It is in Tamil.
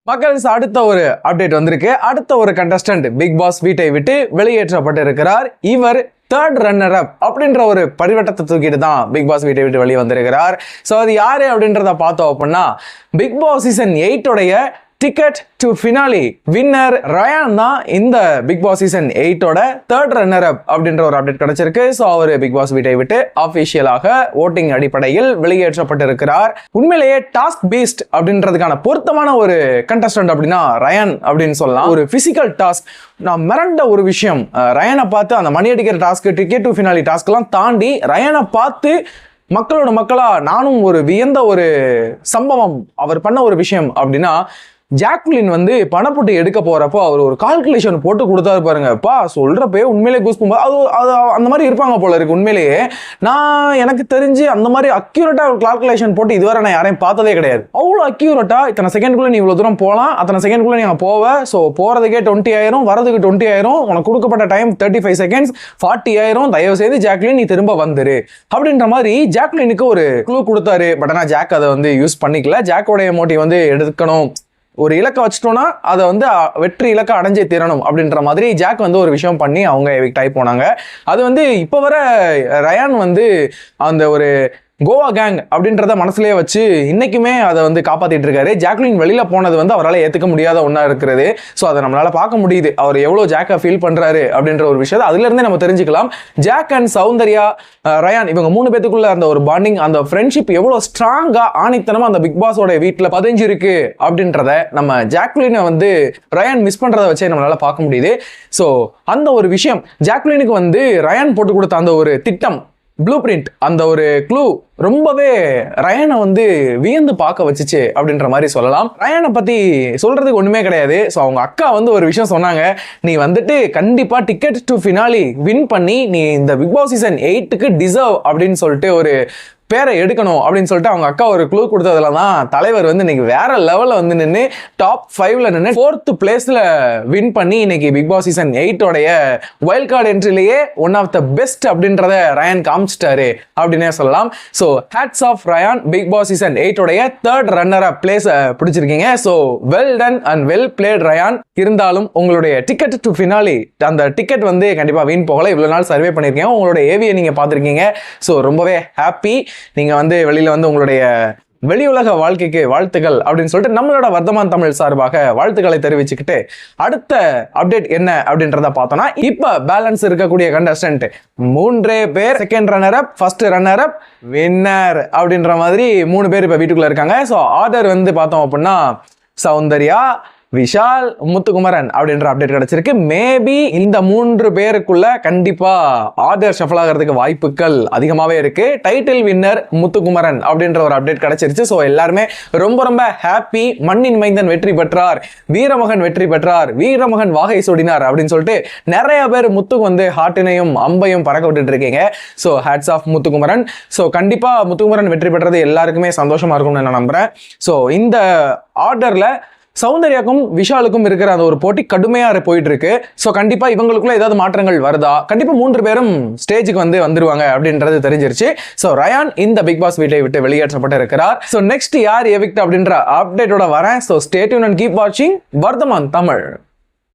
மக்கள் அடுத்த ஒரு அப்டேட் வந்திருக்கு. அடுத்த ஒரு கண்டஸ்டன்ட் பிக் பாஸ் வீட்டை விட்டு வெளியேற்றப்பட்டு இருக்கிறார். இவர் தேர்ட் ரன்னர் அப் அப்படின்ற ஒரு பரிவட்டத்தை தூக்கிட்டு தான் பிக் பாஸ் வீட்டை விட்டு வெளியே வந்திருக்கிறார். ஸோ அது யாரு அப்படின்றத பார்த்தோம் அப்படின்னா, Bigg Boss season 8 ticket to finale winner Rayan தான் இந்த Bigg Boss season 8 third runner up அப்படின்ற ஒரு அப்டேட் கிடைச்சிருக்கு. ஸோ அவர் பிக் பாஸ் வீட்டை விட்டு அபிஷியலாக ஓட்டிங் அடிப்படையில் வெளியேற்றப்பட்டிருக்கிறார். உண்மையிலேயே டாஸ்க் பேஸ்ட் அப்படின்றதுக்கான பொருத்தமான ஒரு கண்டஸ்டன்ட் அப்படின்னா ரயான் அப்படின்னு சொல்லலாம். ஒரு பிசிக்கல் டாஸ்க், நான் மிரண்ட ஒரு விஷயம், ரயானை பார்த்து அந்த மணி அடிக்கிற டாஸ்க், டிக்கெட் டு ஃபினாலி டாஸ்க்லாம் தாண்டி ரயானை பார்த்து மக்களோட மக்களா நானும் ஒரு வியந்த ஒரு சம்பவம் அவர் பண்ண ஒரு விஷயம் அப்படின்னா, ஜாக்லின் வந்து பணப்பட்டு எடுக்க போறப்போ அவர் ஒரு கால்குலேஷன் போட்டு கொடுத்தாரு பாருங்கப்பா. சொல்றப்பே உண்மையிலே கூஸ்பம். அது அந்த மாதிரி இருப்பாங்க போல இருக்கு. உண்மையிலேயே நான் எனக்கு தெரிஞ்சு அந்த மாதிரி அக்யூரேட்டா ஒரு கால்குலேஷன் போட்டு இதுவரை நான் யாரையும் பார்த்ததே கிடையாது. அவ்வளோ அக்யூரேட்டா இத்தனை செகண்ட்குள்ள நீ இவ்வளவு தூரம் போகலாம், அத்தனை செகண்ட்குள்ள நீங்க போவ. ஸோ போறதுக்கே 20,000, வரதுக்கு 20,000, உனக்கு கொடுக்கப்பட்ட டைம் 35 செகண்ட்ஸ், 40,000. தயவு செய்து ஜாக்லின் நீ திரும்ப வந்துரு அப்படின்ற மாதிரி ஜாக்லினுக்கு ஒரு க்ளூ கொடுத்தாரு. பட் ஆனால் ஜாக் அதை வந்து யூஸ் பண்ணிக்கல. ஜாக்கோடைய மோட்டிவ் வந்து எடுக்கணும், ஒரு இலக்கை வச்சுட்டோம்னா அதை வந்து வெற்றி இலக்கை அடைஞ்சே தீரணும் அப்படின்ற மாதிரி ஜாக் வந்து ஒரு விஷயம் பண்ணி அவங்க எவிக்ட் ஆகி போனாங்க. அது வந்து இப்போ வர ரயான் வந்து அந்த ஒரு கோவா கேங் அப்படின்றத மனசுலேயே வச்சு இன்னைக்குமே அதை வந்து காப்பாற்றிட்டு இருக்காரு. ஜாக்லின் வெளியில போனது வந்து அவரால் ஏற்றுக்க முடியாத ஒன்றா இருக்கிறது. ஸோ அதை நம்மளால பார்க்க முடியுது, அவர் எவ்வளோ ஜாக்கை ஃபீல் பண்ணுறாரு அப்படின்ற ஒரு விஷயத்தை அதுலேருந்தே நம்ம தெரிஞ்சுக்கலாம். ஜாக் அண்ட் சௌந்தர்யா, ரயான் இவங்க 3 பேத்துக்குள்ள அந்த ஒரு பாண்டிங், அந்த ஃப்ரெண்ட்ஷிப் எவ்வளோ ஸ்ட்ராங்காக ஆணித்தனமாக அந்த பிக் பாஸோட வீட்டில் பதிஞ்சிருக்கு அப்படின்றத நம்ம ஜாக்லினை வந்து ரயான் மிஸ் பண்ணுறதை வச்சே நம்மளால பார்க்க முடியுது. ஸோ அந்த ஒரு விஷயம் ஜாக்லினுக்கு வந்து ரயான் போட்டு கொடுத்த அந்த ஒரு திட்டம், ப்ளூ பிரிண்ட், அந்த ஒரு க்ளூ ரொம்பவே ரயானை வந்து வியந்து பார்க்க வச்சுச்சு அப்படின்ற மாதிரி சொல்லலாம். ரயானை பத்தி சொல்றதுக்கு ஒண்ணுமே கிடையாது. ஸோ அவங்க அக்கா வந்து ஒரு விஷயம் சொன்னாங்க, நீ வந்துட்டு கண்டிப்பா டிக்கெட் டு ஃபினாலி வின் பண்ணி நீ இந்த பிக் பாஸ் சீசன் 8க்கு டிசர்வ் அப்படின்னு சொல்லிட்டு ஒரு பேரை எடுக்கணும் அப்படின்னு சொல்லிட்டு அவங்க அக்கா ஒரு க்ளூ கொடுத்ததுல தான் தலைவர் வந்து இன்னைக்கு வேற லெவலில் வந்து நின்று டாப் 5ல நின்று 4th பிளேஸ்ல வின் பண்ணி இன்னைக்கு Bigg Boss season 8 wild card என்ட்ரிலேயே ஒன் ஆஃப் த பெஸ்ட் அப்படின்றத ரயான் காமிச்சிட்டாரு அப்படின்னே சொல்லலாம். So hats off Rayan, Bigg Boss season 8 third runner up place பிடிச்சிருக்கீங்க. So well done and well played Rayan. இருந்தாலும் உங்களுடைய டிக்கெட் டு ஃபினாலி அந்த டிக்கெட் வந்து கண்டிப்பாக வீண் போகல. இவ்வளோ நாள் சர்வே பண்ணியிருக்கீங்க, உங்களோட ஏவியை நீங்கள் பார்த்துருக்கீங்க. ஸோ ரொம்பவே ஹாப்பி. நீங்கள் வந்து வெளியில் வந்து உங்களுடைய வெளி உலக வாழ்க்கைக்கு வாழ்த்துக்கள் அப்படின்னு சொல்லிட்டு நம்மளோட வர்த்தமான் தமிழ் சார்பாக வாழ்த்துக்களை தெரிவிச்சுக்கிட்டு அடுத்த அப்டேட் என்ன அப்படின்றத பார்த்தோம்னா, இப்போ பேலன்ஸ் இருக்கக்கூடிய கண்டஸ்டன்ட் 3 பேர் second runner up, first runner up, winner அப்படின்ற மாதிரி 3 பேர் இப்போ வீட்டுக்குள்ள இருக்காங்க. ஸோ ஆர்டர் வந்து பார்த்தோம் அப்படின்னா சௌந்தர்யா, விஷால், முத்துக்குமரன் அப்படின்ற அப்டேட் கிடைச்சிருக்கு. மேபி இந்த 3 பேருக்குள்ள கண்டிப்பா ஆர்டர் ஷஃபிள் ஆகிறதுக்கு வாய்ப்புகள் அதிகமாகவே இருக்கு. டைட்டில் வின்னர் முத்துக்குமரன் அப்படின்ற ஒரு அப்டேட் கிடைச்சிருச்சு. ஸோ எல்லாருமே ரொம்ப ரொம்ப ஹாப்பி. மண்ணின் மைந்தன் வெற்றி பெற்றார், வீரமகன் வெற்றி பெற்றார், வீரமகன் வாகை சூடினார் அப்படின்னு சொல்லிட்டு நிறைய பேர் முத்துக்கு வந்து ஹார்ட்டினையும் அம்பையும் பறக்க விட்டுட்டு இருக்கீங்க. So hats off Muthukumaran. So கண்டிப்பா முத்துக்குமரன் வெற்றி பெற்றது எல்லாருக்குமே சந்தோஷமா இருக்கும்னு நான் நம்புறேன். ஸோ இந்த ஆர்டர்ல சௌந்தர்யாக்கும் விஷாலுக்கும் இருக்கிற அந்த ஒரு போட்டி கடுமையா போயிட்டு இருக்கு. ஸோ கண்டிப்பா இவங்களுக்குள்ள ஏதாவது மாற்றங்கள் வருதா, கண்டிப்பா 3 பேரும் ஸ்டேஜுக்கு வந்துருவாங்க அப்படின்றது தெரிஞ்சிருச்சு. ஸோ ரயான் இந்த பிக் பாஸ் வீட்டை விட்டு வெளியேற்றப்பட்டு இருக்கிறார். ஸோ நெக்ஸ்ட் யார் எவிக்ட் அப்படின்ற அப்டேட்டோட வரேன். So stay tune and keep வாட்சிங் வர்த்தமான் தமிழ்.